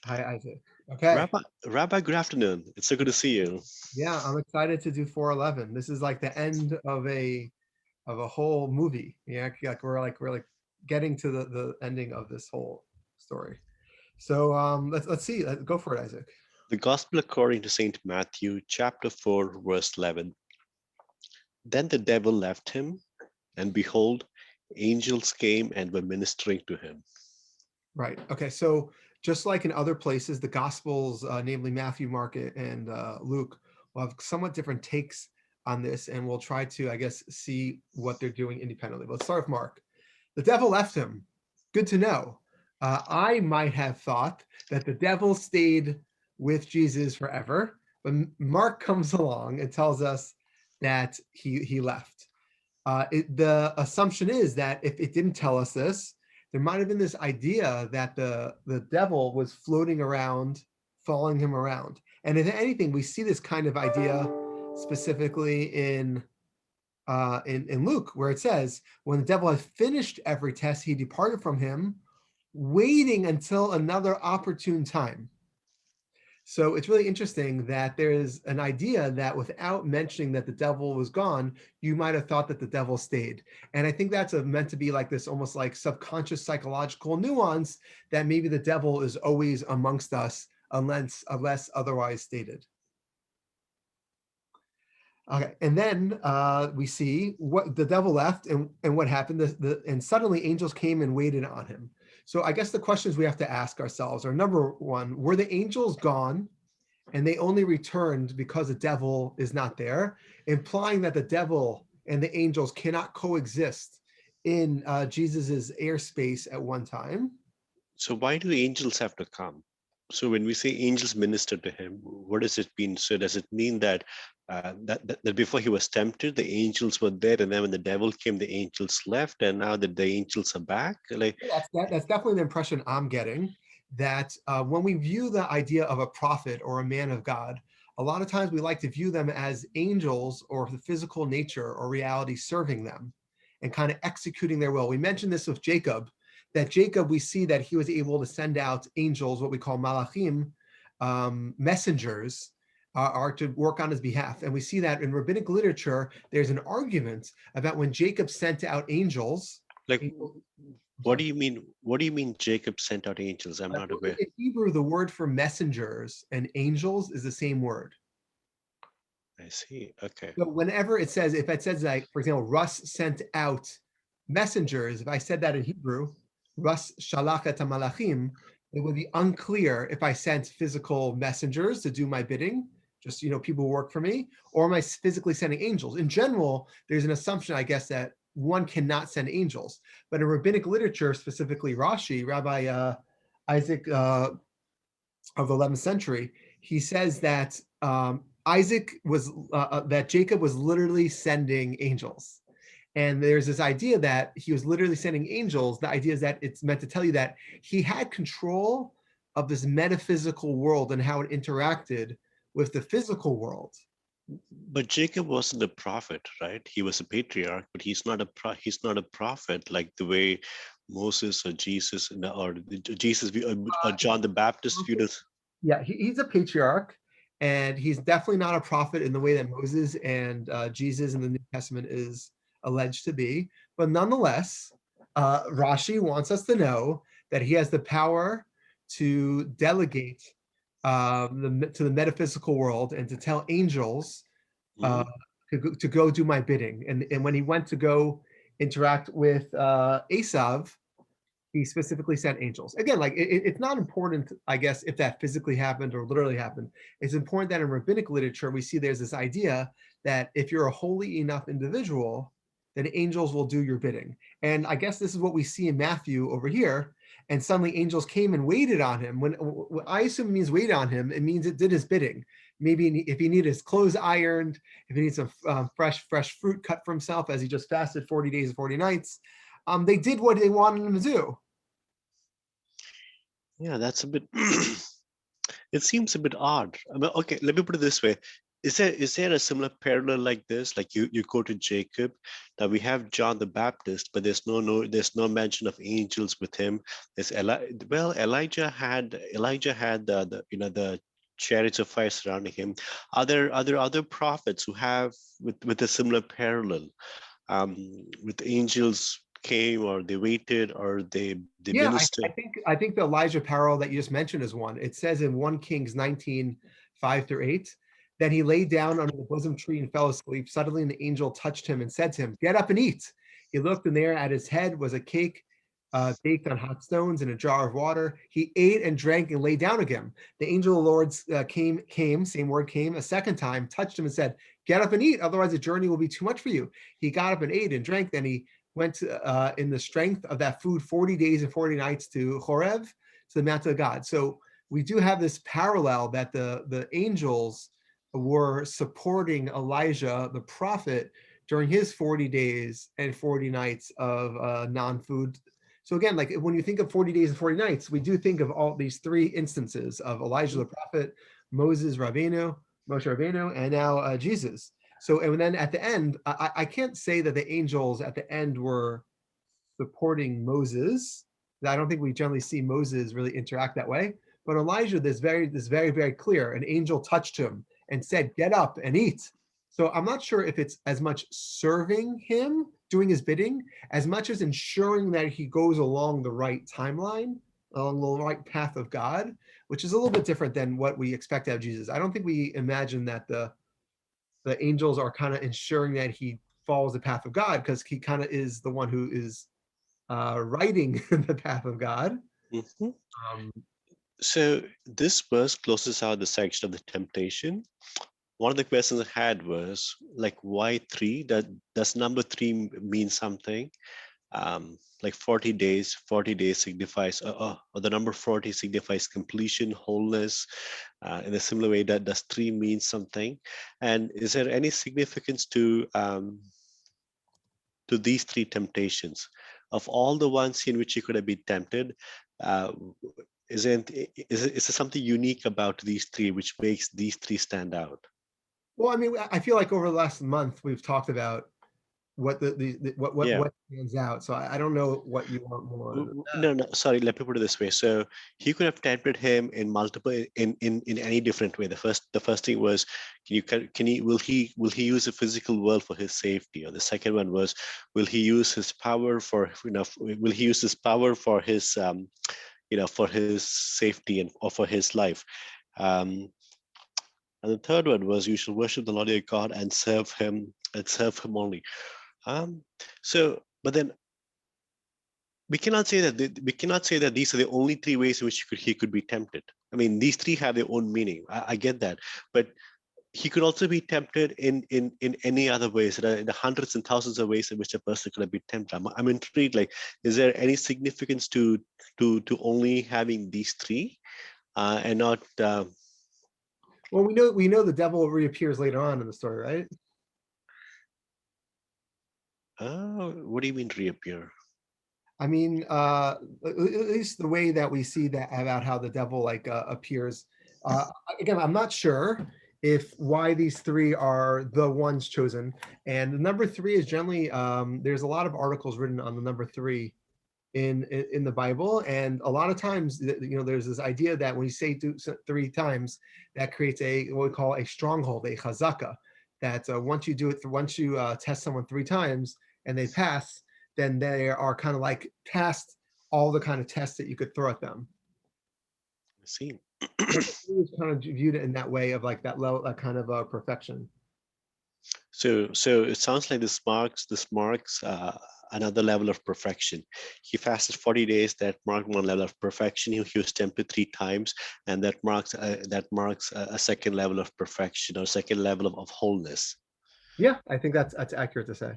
Hi, Isaac. Okay. Rabbi, good afternoon. It's so good to see you. Yeah, I'm excited to do 411. This is like the end of a whole movie. Yeah, like we're getting to the ending of this whole story. So let's see. Go for it, Isaac. The Gospel according to St. Matthew, chapter 4, verse 11. Then the devil left him, and behold, angels came and were ministering to him. Right. Okay. So just like in other places, the Gospels, namely Matthew, Mark, and Luke, will have somewhat different takes on this, and we'll try to, I guess, see what they're doing independently. But let's start with Mark. The devil left him. Good to know. I might have thought that the devil stayed with Jesus forever, but Mark comes along and tells us that he left. The assumption is that if it didn't tell us this, there might have been this idea that the devil was floating around, following him around. And if anything, we see this kind of idea specifically in Luke, where it says, when the devil had finished every test, he departed from him, waiting until another opportune time. So it's really interesting that there is an idea that without mentioning that the devil was gone, you might have thought that the devil stayed. And I think that's meant to be like this almost like subconscious psychological nuance that maybe the devil is always amongst us unless otherwise stated. Okay, and then we see what the devil left and what happened. And suddenly angels came and waited on him. So I guess the questions we have to ask ourselves are: number one, were the angels gone and they only returned because the devil is not there, implying that the devil and the angels cannot coexist in Jesus's airspace at one time? So, why do angels have to come? So, when we say angels minister to him, what does it mean? So, does it mean that that before he was tempted, the angels were there, and then when the devil came, the angels left, and now that the angels are back? Like, That's definitely the impression I'm getting. That when we view the idea of a prophet or a man of God, a lot of times we like to view them as angels or the physical nature or reality serving them and kind of executing their will. We mentioned this with Jacob, that Jacob, we see that he was able to send out angels, what we call malachim, messengers, are to work on his behalf. And we see that in rabbinic literature, there's an argument about when Jacob sent out angels. like, I'm what sorry. do you mean? What do you mean? Jacob sent out angels? I'm not aware. In Hebrew, the word for messengers and angels is the same word. I see. Okay. So whenever it says, if it says like, for example, Russ sent out messengers, if I said that in Hebrew, Russ shalach et malachim, it would be unclear if I sent physical messengers to do my bidding, just people who work for me, or am I physically sending angels? In general, there's an assumption, I guess, that one cannot send angels. But in rabbinic literature, specifically Rashi, Rabbi Isaac of the 11th century, he says that that Jacob was literally sending angels. And there's this idea that he was literally sending angels. The idea is that it's meant to tell you that he had control of this metaphysical world and how it interacted with the physical world. But Jacob wasn't a prophet, right? He was a patriarch, but he's not a prophet like the way Moses or Jesus or Jesus or John the Baptist viewed us. Yeah, he's a patriarch, and he's definitely not a prophet in the way that Moses and Jesus in the New Testament is alleged to be. But nonetheless, Rashi wants us to know that he has the power to delegate to the metaphysical world and to tell angels uh, Mhm. to go do my bidding. And when he went to go interact with Esav, he specifically sent angels. Again, like it's not important, I guess, if that physically happened or literally happened. It's important that in rabbinic literature, we see there's this idea that if you're a holy enough individual, then angels will do your bidding. And I guess this is what we see in Matthew over here. And suddenly angels came and waited on him. When I assume it means waited on him, it means it did his bidding. Maybe if he needed his clothes ironed, if he needs some fresh fruit cut for himself as he just fasted 40 days and 40 nights, they did what they wanted him to do. Yeah, that's a bit. It seems a bit odd. I mean, okay, let me put it this way. is there a similar parallel like this? Like you go to Jacob, now we have John the Baptist, but there's no mention of angels with him. Elijah had the chariots of fire surrounding him. Are there other prophets who have with a similar parallel? With angels came or they waited or they Yeah, ministered. I think the Elijah parallel that you just mentioned is one. It says in 1 Kings 19, 5-8, that he lay down under the bosom tree and fell asleep. Suddenly an angel touched him and said to him, "Get up and eat." He looked, and there at his head was a cake baked on hot stones and a jar of water. He ate and drank and lay down again. The angel of the Lord came, same word came, a second time, touched him and said, "Get up and eat, otherwise the journey will be too much for you." He got up and ate and drank. Then he went in the strength of that food 40 days and 40 nights to Horeb, to the mountain of God. So we do have this parallel that the angels were supporting Elijah, the prophet, during his 40 days and 40 nights of non-food. So again, like when you think of 40 days and 40 nights, we do think of all these three instances of Elijah the prophet, Moses Rabbeinu, Moshe Rabbeinu, and now Jesus. So, and then at the end, I can't say that the angels at the end were supporting Moses. I don't think we generally see Moses really interact that way. But Elijah, this very clear. An angel touched him and said, "Get up and eat." So I'm not sure if it's as much serving him, doing his bidding, as much as ensuring that he goes along the right timeline, along the right path of God, which is a little bit different than what we expect out of Jesus. I don't think we imagine that the angels are kind of ensuring that he follows the path of God, because he kind of is the one who is writing the path of God. Mhm. Um, So this verse closes out the section of the temptation. One of the questions I had was like, why three? Does number three mean something? Like 40 days signifies, or the number 40 signifies completion, wholeness. In a similar way, that does three mean something? And is there any significance to these three temptations? Of all the ones in which you could have been tempted, uh, is there something unique about these three which makes these three stand out? well, I mean, I feel like over the last month we've talked about what Yeah. what stands out. So I don't know what you want more than that. No, sorry, let me put it this way. So he could have tempted him in multiple in any different way. The first thing was, can he will he use the physical world for his safety? Or the second one was, will he use his power for will he use his power for his for his safety and or for his life? Um, and the third one was, you shall worship the Lord your God and serve him only. Um, but then we cannot say that these are the only three ways in which he could be tempted. I mean, these three have their own meaning. I get that, but he could also be tempted in any other ways. There are the hundreds and thousands of ways in which a person could have been tempted. I'm intrigued. Like, is there any significance to only having these three and not? Well, we know the devil reappears later on in the story, right? What do you mean reappear? I mean, at least the way that we see that about how the devil like appears. Uh, Again, I'm not sure if why these three are the ones chosen. And the number three is generally there's a lot of articles written on the number three in the Bible, and a lot of times, there's this idea that when you say three times, that creates what we call a stronghold, a chazaka. That once you test someone three times and they pass, then they are kind of like past all the kind of tests that you could throw at them. I see. So it's kind of viewed in that way of like that level, that kind of perfection. So it sounds like this marks another level of perfection. He fasted 40 days. That marked one level of perfection. He was tempted three times, and that marks a second level of perfection or second level of wholeness. Yeah, I think that's accurate to say.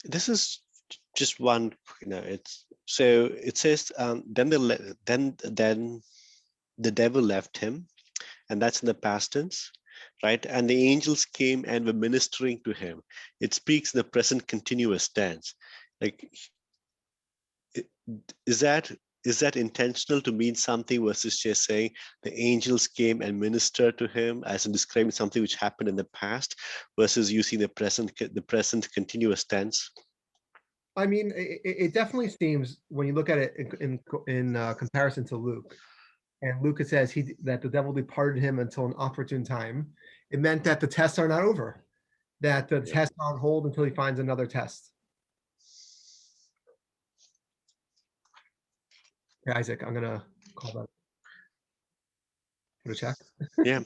This is just one. It's so it says then the devil left him, and that's in the past tense, right? And the angels came and were ministering to him. It speaks in the present continuous tense. Like, is that is that intentional to mean something versus just saying the angels came and ministered to him as in describing something which happened in the past versus using the present continuous tense? I mean, it definitely seems when you look at it in comparison to Luke, and Luke, it says that the devil departed him until an opportune time. It meant that the tests are not over, that the Yeah. tests are on hold until he finds another test. Okay, Isaac, I'm gonna call that. Put a check. Yeah.